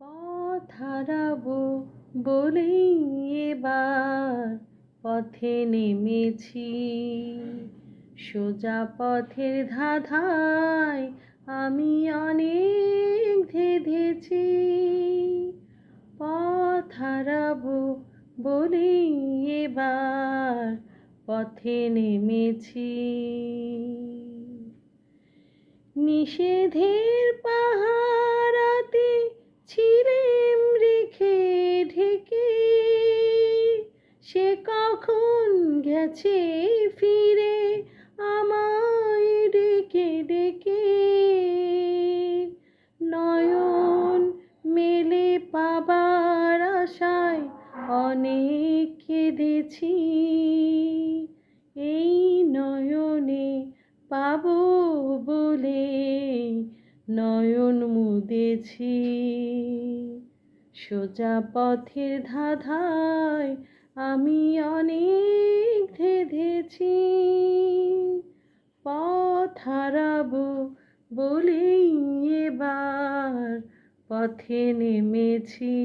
পথ হারাবো বলেই এবার পথে নেমেছি, সোজা পথের ধাঁধায় আমি অনেক ধেঁধেছি। পথ হারাবো বলেই এবার পথে নেমেছি। নিষেধের পাহারাতে ছিলেম রেখে ঢেকে, সে কখন গেছে ফিরে আমায় ডেকে ডেকে। নয়ন মেলে পাবার আশায় অনেক কেঁদেছি, এই নয়নে পাবো বলে নয়ন মুদেছি। সোজা পথের ধাঁধায় আমি অনেক ধেঁধেছি। পথ হারাবো বলেই এবার পথে নেমেছি।